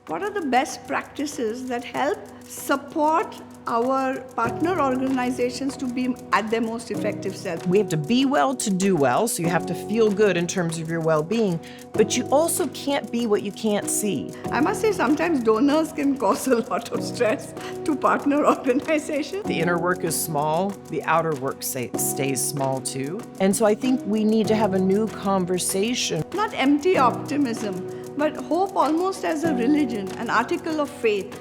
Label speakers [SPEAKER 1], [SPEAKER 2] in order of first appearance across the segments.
[SPEAKER 1] What are the best practices that help support our partner organizations to be at their most effective self?
[SPEAKER 2] We have to be well to do well, so you have to feel good in terms of your well-being, but you also can't be what you can't see.
[SPEAKER 1] I must say sometimes donors can cause a lot of stress to partner organizations.
[SPEAKER 2] The inner work is small, the outer work stays small too. And so I think we need to have a new conversation.
[SPEAKER 1] Not empty optimism, but hope almost as a religion, an article of faith.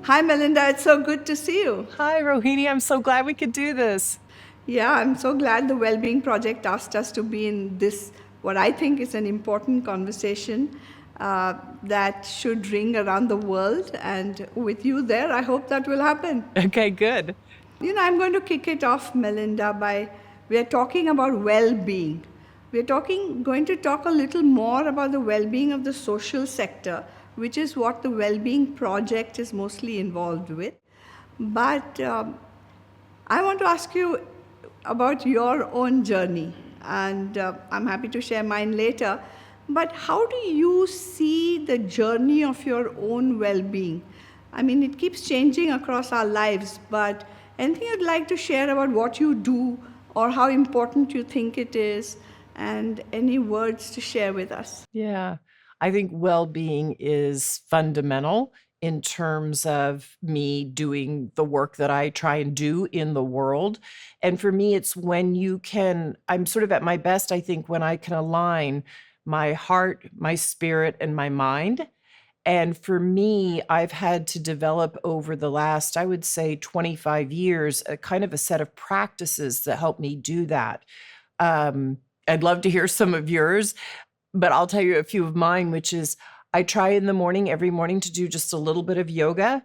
[SPEAKER 1] Hi Melinda, it's so good to see you.
[SPEAKER 2] Hi, Rohini, I'm so glad we could do this.
[SPEAKER 1] Yeah, I'm so glad the Wellbeing Project asked us to be in this, what I think is an important conversation that should ring around the world. And with you there, I hope that will happen.
[SPEAKER 2] Okay, good.
[SPEAKER 1] I'm going to kick it off, Melinda, we are talking about well-being. Going to talk a little more about the well-being of the social sector, which is what the Wellbeing Project is mostly involved with. But I want to ask you about your own journey, and I'm happy to share mine later. But how do you see the journey of your own well-being? I mean, it keeps changing across our lives, but anything you'd like to share about what you do or how important you think it is, and any words to share with us?
[SPEAKER 2] Yeah, I think well-being is fundamental in terms of me doing the work that I try and do in the world. And for me, it's when I'm sort of at my best, I think, when I can align my heart, my spirit, and my mind. And for me, I've had to develop over the last, I would say, 25 years, a kind of a set of practices that help me do that. I'd love to hear some of yours, but I'll tell you a few of mine, which is I try in the morning, every morning, to do just a little bit of yoga.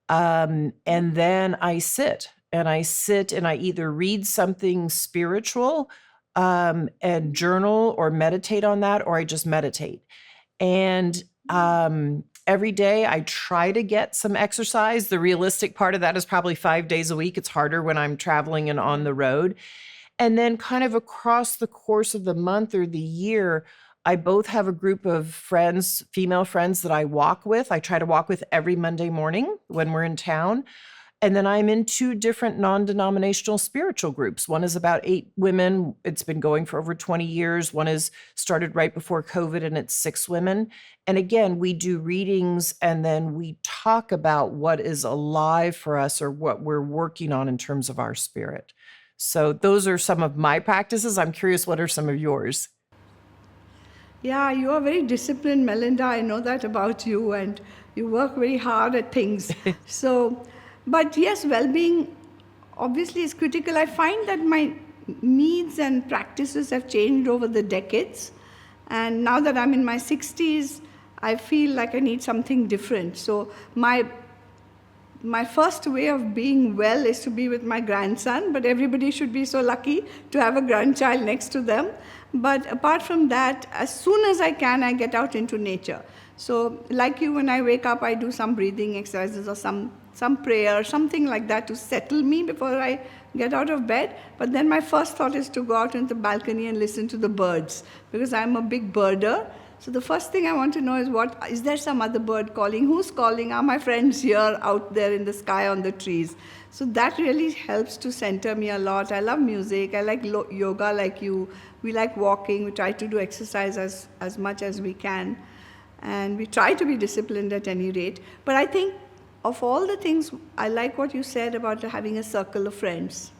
[SPEAKER 2] And then I sit and I either read something spiritual and journal or meditate on that, or I just meditate. And every day I try to get some exercise. The realistic part of that is probably 5 days a week. It's harder when I'm traveling and on the road. And then kind of across the course of the month or the year, I both have a group of friends, female friends that I walk with. I try to walk with every Monday morning when we're in town. And then I'm in 2 different non-denominational spiritual groups. One is about 8 women. It's been going for over 20 years. One is started right before COVID, and it's 6 women. And again, we do readings, and then we talk about what is alive for us or what we're working on in terms of our spirit. So those are some of my practices. I'm curious, what are some of yours?
[SPEAKER 1] Yeah, you are very disciplined, Melinda. I know that about you, and you work very hard at things. But yes, well-being obviously is critical. I find that my needs and practices have changed over the decades. And now that I'm in my 60s, I feel like I need something different. So my first way of being well is to be with my grandson, but everybody should be so lucky to have a grandchild next to them. But apart from that, as soon as I can, I get out into nature. So like you, when I wake up, I do some breathing exercises or some prayer, something like that to settle me before I get out of bed. But then my first thought is to go out into the balcony and listen to the birds, because I'm a big birder. So the first thing I want to know is there some other bird calling? Who's calling? Are my friends here out there in the sky on the trees? So that really helps to center me a lot. I love music. I like yoga like you. We like walking. We try to do exercise as much as we can. And we try to be disciplined at any rate. But I think of all the things, I like what you said about having a circle of friends.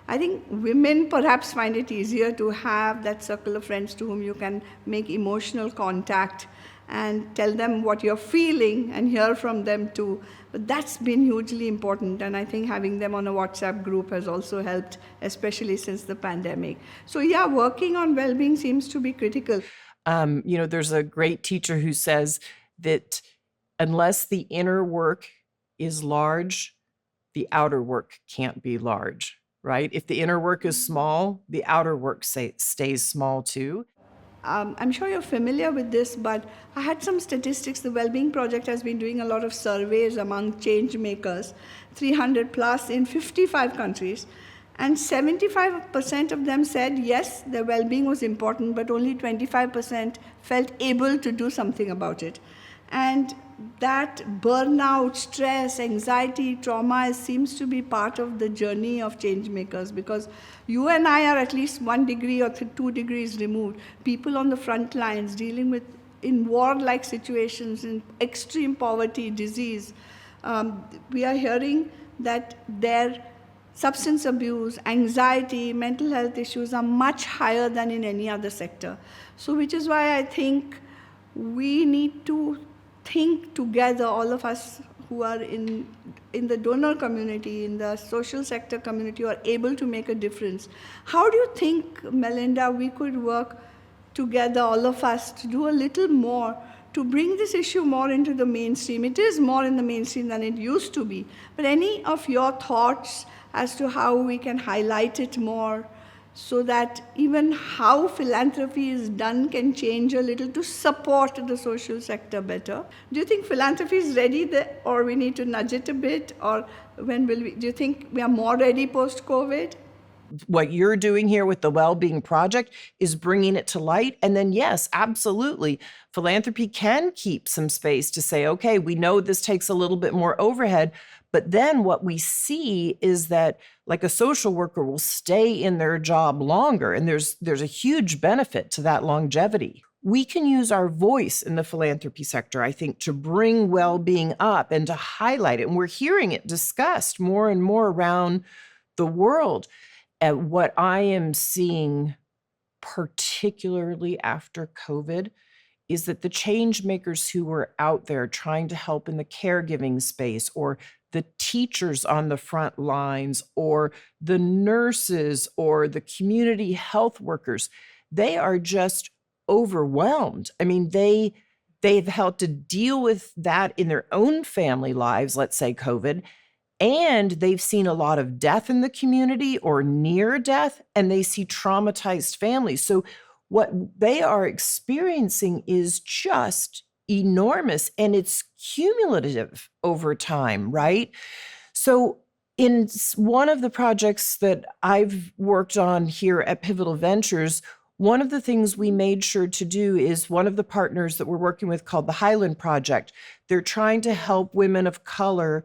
[SPEAKER 1] I think women perhaps find it easier to have that circle of friends to whom you can make emotional contact and tell them what you're feeling and hear from them too. But that's been hugely important, and I think having them on a WhatsApp group has also helped, especially since the pandemic. So yeah, working on well-being seems to be critical.
[SPEAKER 2] There's a great teacher who says that unless the inner work is large, the outer work can't be large, right? If the inner work is small, the outer work stays small too.
[SPEAKER 1] I'm sure you're familiar with this, but I had some statistics. The Wellbeing Project has been doing a lot of surveys among changemakers, 300 plus in 55 countries. And 75% of them said yes, their well-being was important, but only 25% felt able to do something about it. And that burnout, stress, anxiety, trauma seems to be part of the journey of change makers, because you and I are at least 1 degree or 2 degrees removed. People on the front lines dealing with in war-like situations, in extreme poverty, disease. We are hearing that their substance abuse, anxiety, mental health issues are much higher than in any other sector. So, which is why I think we need to think together, all of us who are in the donor community, in the social sector community, who are able to make a difference. How do you think, Melinda, we could work together, all of us, to do a little more to bring this issue more into the mainstream? It is more in the mainstream than it used to be. But any of your thoughts as to how we can highlight it more, so that even how philanthropy is done can change a little to support the social sector better? Do you think philanthropy is ready there, or we need to nudge it a bit? Or when will we, do you think we are more ready post-COVID?
[SPEAKER 2] What you're doing here with the Wellbeing Project is bringing it to light. And then, yes, absolutely, philanthropy can keep some space to say, okay, we know this takes a little bit more overhead. But then what we see is that, like, a social worker will stay in their job longer, and there's a huge benefit to that longevity. We can use our voice in the philanthropy sector, I think, to bring well-being up and to highlight it. And we're hearing it discussed more and more around the world. And what I am seeing, particularly after COVID, is that the change makers who were out there trying to help in the caregiving space, or the teachers on the front lines, or the nurses, or the community health workers, they are just overwhelmed. I mean, they've had to deal with that in their own family lives, let's say COVID, and they've seen a lot of death in the community or near death, and they see traumatized families. So what they are experiencing is just enormous, and it's cumulative over time, right? So in one of the projects that I've worked on here at Pivotal Ventures, one of the things we made sure to do is, one of the partners that we're working with, called the Highland Project, they're trying to help women of color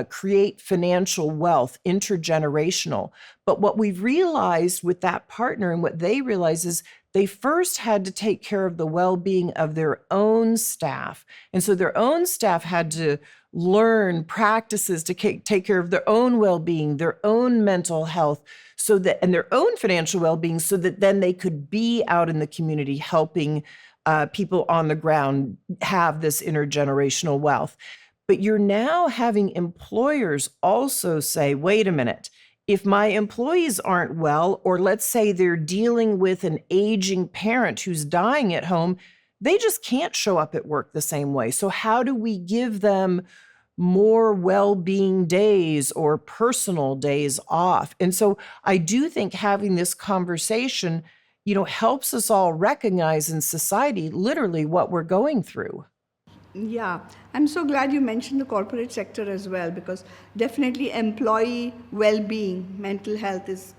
[SPEAKER 2] create financial wealth, intergenerational. But what we've realized with that partner, and what they realize, is they first had to take care of the well-being of their own staff. And so their own staff had to learn practices to take care of their own well-being, their own mental health, so that, and their own financial well-being, so that then they could be out in the community helping people on the ground have this intergenerational wealth. But you're now having employers also say, wait a minute, if my employees aren't well, or let's say they're dealing with an aging parent who's dying at home, they just can't show up at work the same way. So how do we give them more well-being days or personal days off? And so I do think having this conversation, helps us all recognize in society literally what we're going through.
[SPEAKER 1] Yeah, I'm so glad you mentioned the corporate sector as well, because definitely employee well-being, mental health is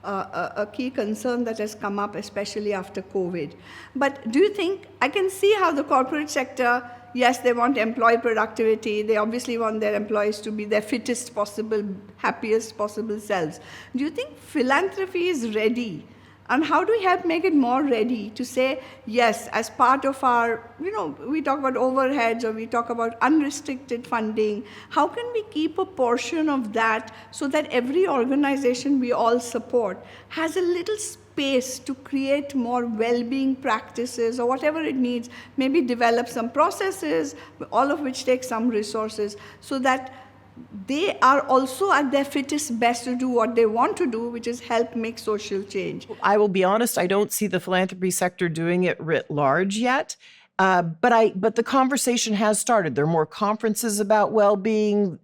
[SPEAKER 1] a key concern that has come up, especially after COVID. But do you think, I can see how the corporate sector, yes, they want employee productivity, they obviously want their employees to be their fittest possible, happiest possible selves. Do you think philanthropy is ready? And how do we help make it more ready to say, yes, as part of our, we talk about overheads, or we talk about unrestricted funding. How can we keep a portion of that so that every organization we all support has a little space to create more well-being practices, or whatever it needs, maybe develop some processes, all of which take some resources, so that they are also at their fittest best to do what they want to do, which is help make social change.
[SPEAKER 2] I will be honest, I don't see the philanthropy sector doing it writ large yet. But the conversation has started. There are more conferences about well-being.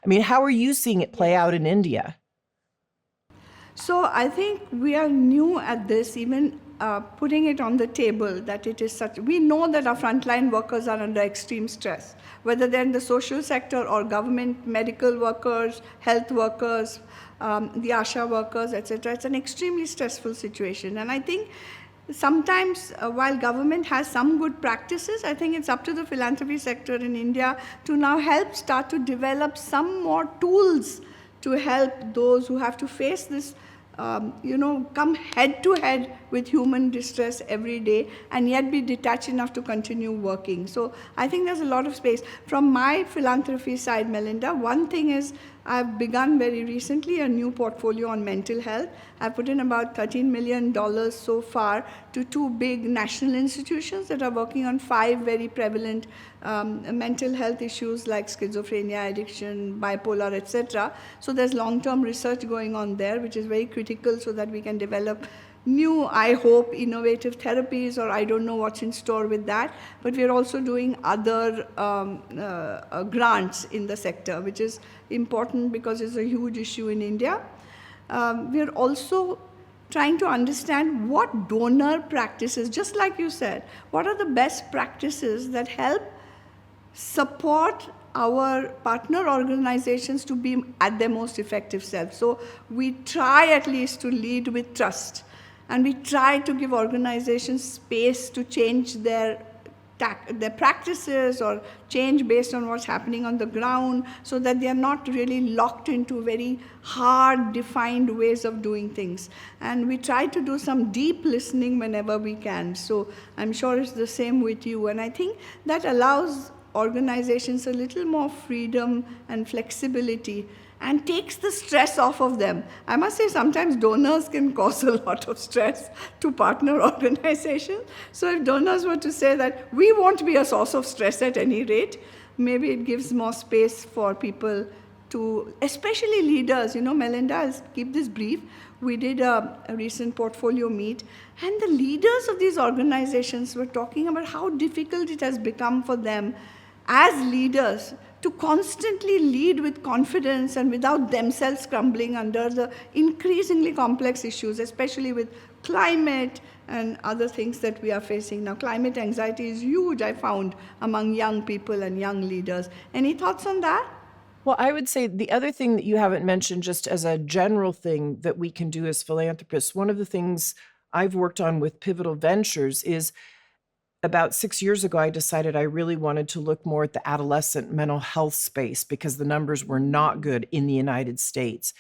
[SPEAKER 2] I mean, how are you seeing it play out in India?
[SPEAKER 1] So I think we are new at this. Even putting it on the table that it is such. We know that our frontline workers are under extreme stress, whether they're in the social sector or government, medical workers, health workers, the ASHA workers, etc. It's an extremely stressful situation. And I think sometimes while government has some good practices, I think it's up to the philanthropy sector in India to now help start to develop some more tools to help those who have to face this, come head to head with human distress every day and yet be detached enough to continue working. So I think there's a lot of space. From my philanthropy side, Melinda, one thing is I've begun very recently a new portfolio on mental health. I've put in about $13 million so far to two big national institutions that are working on 5 very prevalent mental health issues like schizophrenia, addiction, bipolar, etc. So there's long-term research going on there, which is very critical so that we can develop new, I hope, innovative therapies, or I don't know what's in store with that. But we're also doing other grants in the sector, which is important because it's a huge issue in India. We're also trying to understand what donor practices, just like you said, what are the best practices that help support our partner organizations to be at their most effective self. So we try at least to lead with trust. And we try to give organizations space to change their practices or change based on what's happening on the ground so that they are not really locked into very hard, defined ways of doing things. And we try to do some deep listening whenever we can. So I'm sure it's the same with you. And I think that allows organizations a little more freedom and flexibility and takes the stress off of them. I must say sometimes donors can cause a lot of stress to partner organizations. So if donors were to say that we won't be a source of stress at any rate, maybe it gives more space for people to, especially leaders. Melinda, I'll keep this brief. We did a recent portfolio meet, and the leaders of these organizations were talking about how difficult it has become for them as leaders to constantly lead with confidence and without themselves crumbling under the increasingly complex issues, especially with climate and other things that we are facing now. Climate anxiety is huge, I found, among young people and young leaders. Any thoughts on that?
[SPEAKER 2] Well, I would say the other thing that you haven't mentioned, just as a general thing that we can do as philanthropists, one of the things I've worked on with Pivotal Ventures is about 6 years ago, I decided I really wanted to look more at the adolescent mental health space because the numbers were not good in the United States.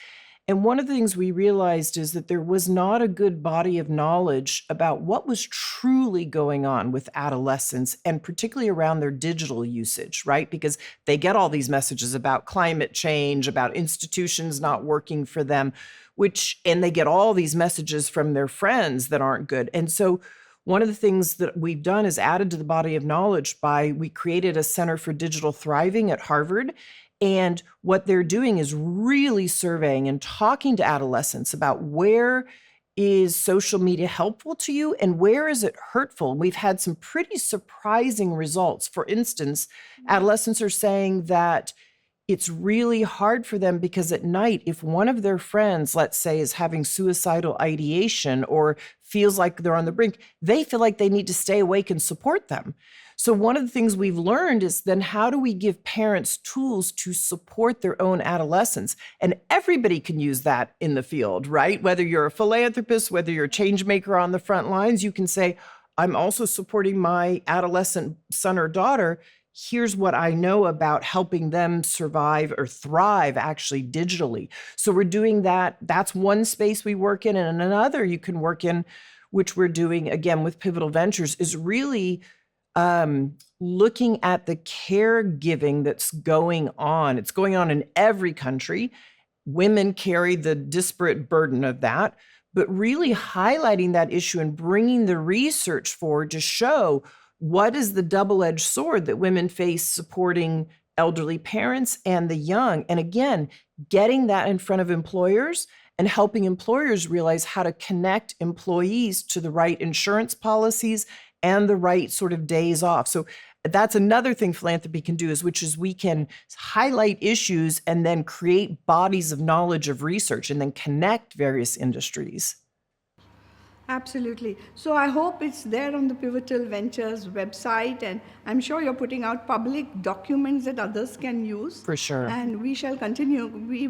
[SPEAKER 2] And one of the things we realized is that there was not a good body of knowledge about what was truly going on with adolescents, and particularly around their digital usage, right? Because they get all these messages about climate change, about institutions not working for them, and they get all these messages from their friends that aren't good. And so one of the things that we've done is added to the body of knowledge we created a Center for Digital Thriving at Harvard. And what they're doing is really surveying and talking to adolescents about where is social media helpful to you and where is it hurtful. We've had some pretty surprising results. For instance, adolescents are saying that it's really hard for them because at night, if one of their friends, let's say, is having suicidal ideation or feels like they're on the brink, they feel like they need to stay awake and support them. So one of the things we've learned is then how do we give parents tools to support their own adolescents? And everybody can use that in the field, right? Whether you're a philanthropist, whether you're a changemaker on the front lines, you can say, I'm also supporting my adolescent son or daughter. Here's what I know about helping them survive or thrive actually digitally. So we're doing that. That's one space we work in. And another you can work in, which we're doing again with Pivotal Ventures, is really looking at the caregiving that's going on. It's going on in every country. Women carry the disparate burden of that, but really highlighting that issue and bringing the research forward to show what is the double-edged sword that women face supporting elderly parents and the young. And again, getting that in front of employers and helping employers realize how to connect employees to the right insurance policies and the right sort of days off. So that's another thing philanthropy can do, which is we can highlight issues and then create bodies of knowledge of research and then connect various industries.
[SPEAKER 1] Absolutely. So I hope it's there on the Pivotal Ventures website, and I'm sure you're putting out public documents that others can use.
[SPEAKER 2] For sure.
[SPEAKER 1] And we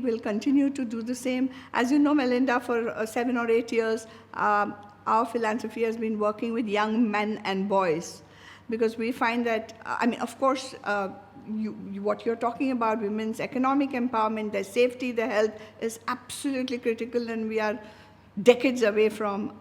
[SPEAKER 1] will continue to do the same. As you know, Melinda, for 7 or 8 years, our philanthropy has been working with young men and boys, because we find that, I mean, of course, what you're talking about, women's economic empowerment, their safety, their health, is absolutely critical, and we are decades away from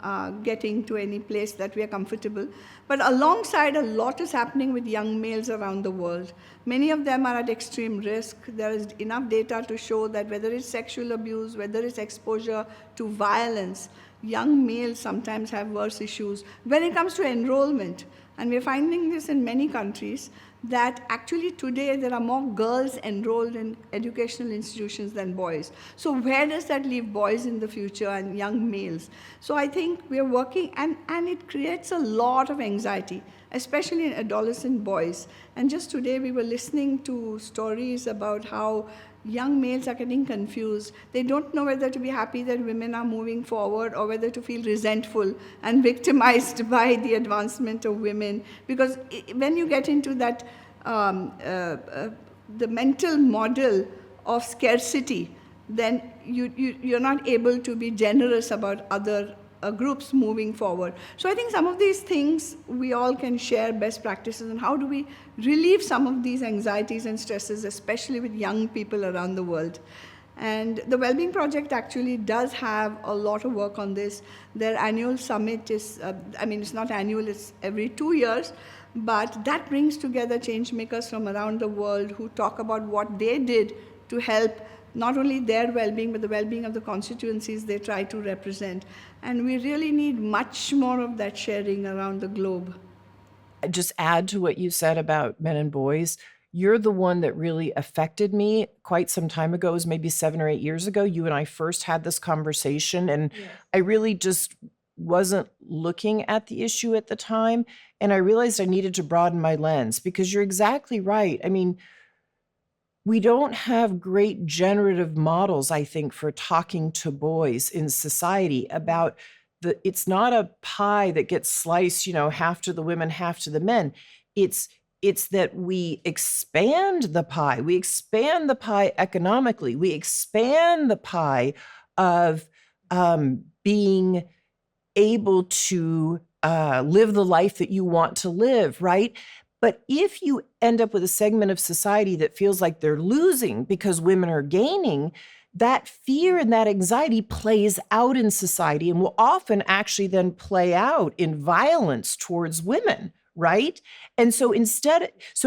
[SPEAKER 1] getting to any place that we are comfortable. But alongside, a lot is happening with young males around the world. Many of them are at extreme risk. There is enough data to show that whether it's sexual abuse, whether it's exposure to violence, young males sometimes have worse issues when it comes to enrollment. And we're finding this in many countries, that actually today there are more girls enrolled in educational institutions than boys. So where does that leave boys in the future and young males? So I think we're working, and it creates a lot of anxiety, especially in adolescent boys. And just today we were listening to stories about how young males are getting confused. They don't know whether to be happy that women are moving forward, or whether to feel resentful and victimized by the advancement of women. Because when you get into that, the mental model of scarcity, then you're not able to be generous about other groups moving forward. So I think some of these things we all can share best practices, and how do we relieve some of these anxieties and stresses, especially with young people around the world. And the Wellbeing Project actually does have a lot of work on this. Their annual summit is, it's not annual, it's every 2 years, but that brings together changemakers from around the world who talk about what they did to help not only their well-being, but the well-being of the constituencies they try to represent. And we really need much more of that sharing around the globe.
[SPEAKER 2] Just add to what you said about men and boys. You're the one that really affected me quite some time ago. It was maybe 7 or 8 years ago. You and I first had this conversation, and
[SPEAKER 1] Yes.
[SPEAKER 2] I really just wasn't looking at the issue at the time. And I realized I needed to broaden my lens, because you're exactly right. I mean, we don't have great generative models, I think, for talking to boys in society about it's not a pie that gets sliced, half to the women, half to the men. It's that we expand the pie. We expand the pie economically. We expand the pie of being able to live the life that you want to live, right? But if you end up with a segment of society that feels like they're losing because women are gaining, that fear and that anxiety plays out in society, and will often actually then play out in violence towards women, right? And so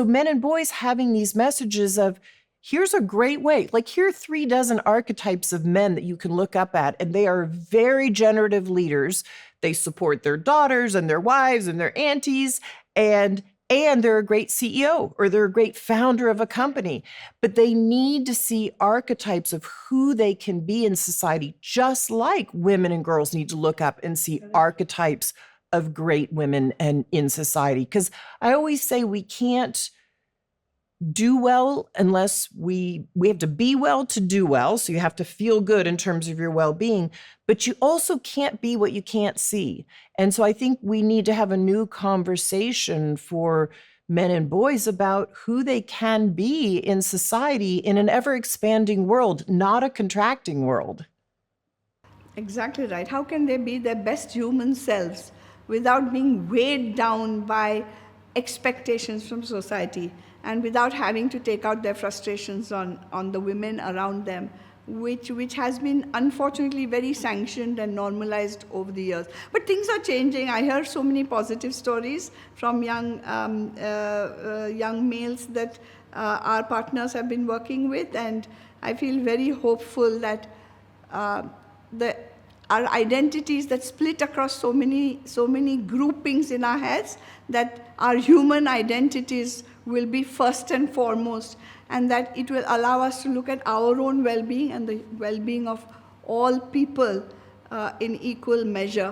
[SPEAKER 2] men and boys having these messages of, here's a great way, like here are 36 archetypes of men that you can look up at, and they are very generative leaders. They support their daughters and their wives and their aunties, and they're a great CEO, or they're a great founder of a company. But they need to see archetypes of who they can be in society, just like women and girls need to look up and see archetypes of great women and in society. Because I always say we can't do well unless we have to be well to do well. So you have to feel good in terms of your well-being, but you also can't be what you can't see. And so I think we need to have a new conversation for men and boys about who they can be in society in an ever-expanding world, not a contracting world.
[SPEAKER 1] Exactly right. How can they be their best human selves without being weighed down by expectations from society, and without having to take out their frustrations on the women around them, which has been unfortunately very sanctioned and normalized over the years. But things are changing. I hear so many positive stories from young males that our partners have been working with, and I feel very hopeful that our identities that split across so many groupings in our heads, that our human identities will be first and foremost, and that it will allow us to look at our own well-being and the well-being of all people in equal measure.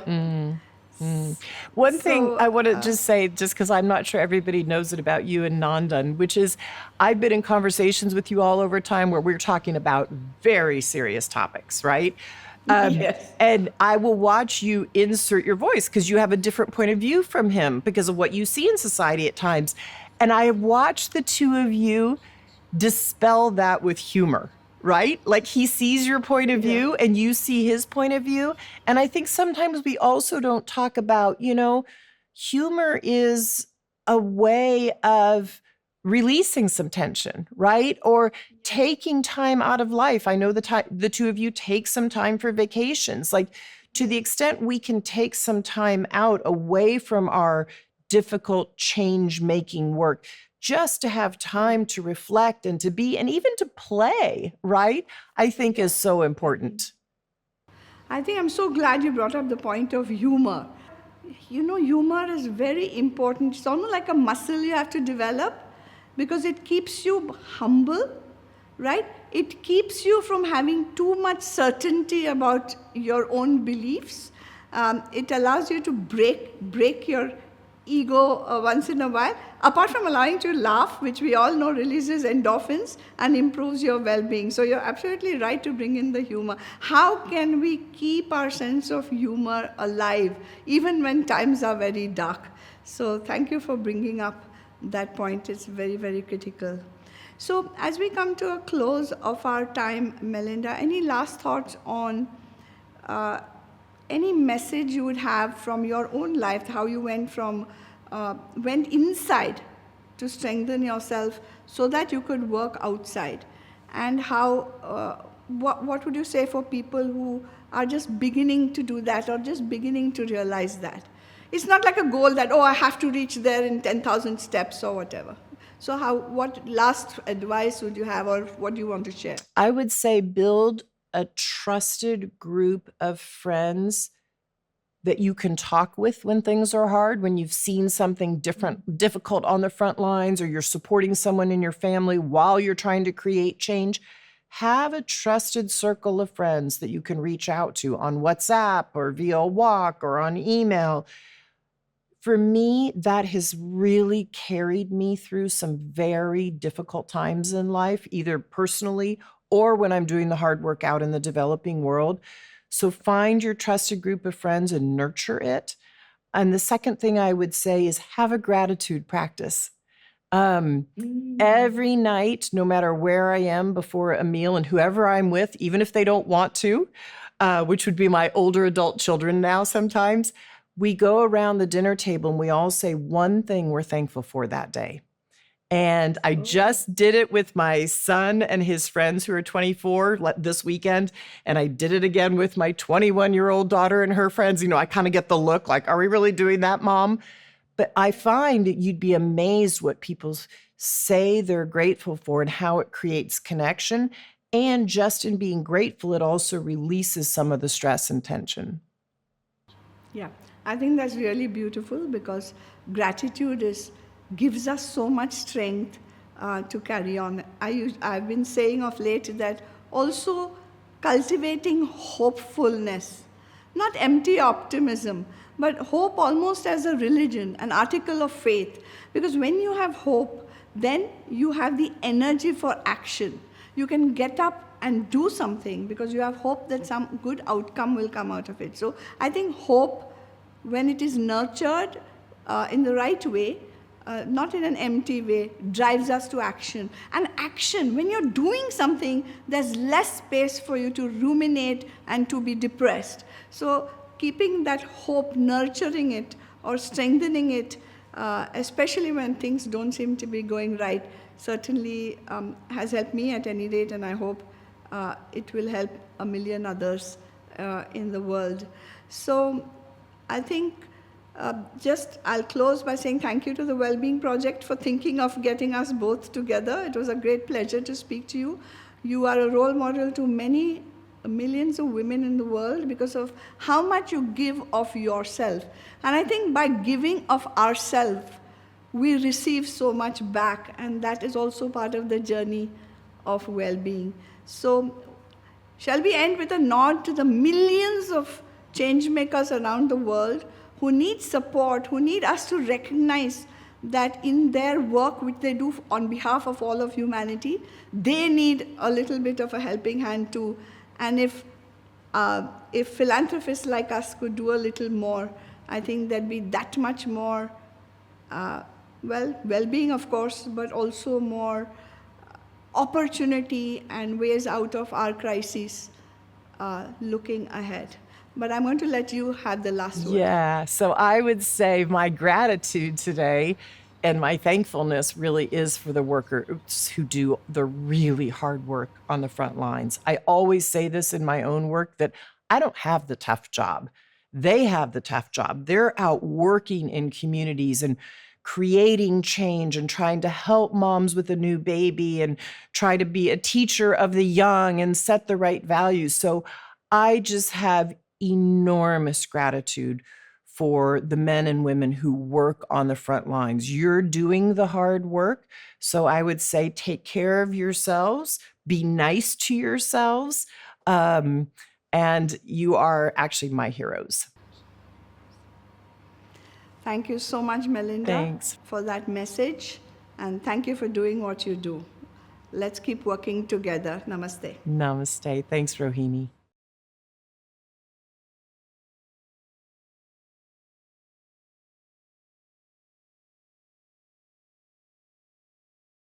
[SPEAKER 2] One thing I want to just say, just because I'm not sure everybody knows it about you and Nandan, which is I've been in conversations with you all over time where we're talking about very serious topics, right?
[SPEAKER 1] Yes.
[SPEAKER 2] And I will watch you insert your voice because you have a different point of view from him because of what you see in society at times. And I watch the two of you dispel that with humor, right? Like he sees your point of
[SPEAKER 1] Yeah.
[SPEAKER 2] view and you see his point of view. And I think sometimes we also don't talk about, humor is a way of releasing some tension, right? Or taking time out of life. I know the two of you take some time for vacations. Like to the extent we can take some time out away from our difficult change making work just to have time to reflect and to be and even to play, right? I think is so important.
[SPEAKER 1] I think I'm so glad you brought up the point of humor. Humor is very important. It's almost like a muscle you have to develop because it keeps you humble, right? It keeps you from having too much certainty about your own beliefs. It allows you to break your ego once in a while, apart from allowing you to laugh, which we all know releases endorphins and improves your well-being. So you're absolutely right to bring in the humor. How can we keep our sense of humor alive even when times are very dark? So thank you for bringing up that point. It's very, very critical. So as we come to a close of our time, Melinda, any last thoughts on uh, any message you would have from your own life, how you went inside to strengthen yourself so that you could work outside, and what would you say for people who are just beginning to do that or just beginning to realize that? It's not like a goal that, I have to reach there in 10,000 steps or whatever. So what last advice would you have, or what do you want to share?
[SPEAKER 2] I would say build a trusted group of friends that you can talk with when things are hard, when you've seen something difficult on the front lines, or you're supporting someone in your family while you're trying to create change. Have a trusted circle of friends that you can reach out to on WhatsApp or via a walk or on email. For me, that has really carried me through some very difficult times in life, either personally or when I'm doing the hard work out in the developing world. So find your trusted group of friends and nurture it. And the second thing I would say is have a gratitude practice. Um, every night, no matter where I am before a meal and whoever I'm with, even if they don't want to, which would be my older adult children now sometimes, we go around the dinner table and we all say one thing we're thankful for that day. And I just did it with my son and his friends who are 24 this weekend. And I did it again with my 21-year-old daughter and her friends. I kind of get the look like, are we really doing that, Mom? But I find that you'd be amazed what people say they're grateful for and how it creates connection. And just in being grateful, it also releases some of the stress and tension.
[SPEAKER 1] Yeah, I think that's really beautiful because gratitude gives us so much strength to carry on. I've been saying of late that also cultivating hopefulness, not empty optimism, but hope almost as a religion, an article of faith. Because when you have hope, then you have the energy for action. You can get up and do something because you have hope that some good outcome will come out of it. So I think hope, when it is nurtured in the right way, not in an empty way, drives us to action. And action, when you're doing something, there's less space for you to ruminate and to be depressed. So keeping that hope, nurturing it or strengthening it, especially when things don't seem to be going right, certainly has helped me at any rate, and I hope it will help a million others in the world. So I think I'll close by saying thank you to the Wellbeing Project for thinking of getting us both together. It was a great pleasure to speak to you. You are a role model to many millions of women in the world because of how much you give of yourself. And I think by giving of ourselves, we receive so much back, and that is also part of the journey of well-being. So shall we end with a nod to the millions of changemakers around the world who need support, who need us to recognize that in their work, which they do on behalf of all of humanity, they need a little bit of a helping hand too. And if If philanthropists like us could do a little more, I think there'd be that much more, well-being, of course, but also more opportunity and ways out of our crises looking ahead. But I'm going to let you have the last word.
[SPEAKER 2] Yeah. So I would say my gratitude today and my thankfulness really is for the workers who do the really hard work on the front lines. I always say this in my own work that I don't have the tough job. They have the tough job. They're out working in communities and creating change and trying to help moms with a new baby and try to be a teacher of the young and set the right values. So I just have enormous gratitude for the men and women who work on the front lines. You're doing the hard work. So I would say take care of yourselves, be nice to yourselves, and you are actually my heroes.
[SPEAKER 1] Thank you so much, Melinda,
[SPEAKER 2] Thanks.
[SPEAKER 1] for that message. And thank you for doing what you do. Let's keep working together. Namaste.
[SPEAKER 2] Namaste. Thanks, Rohini.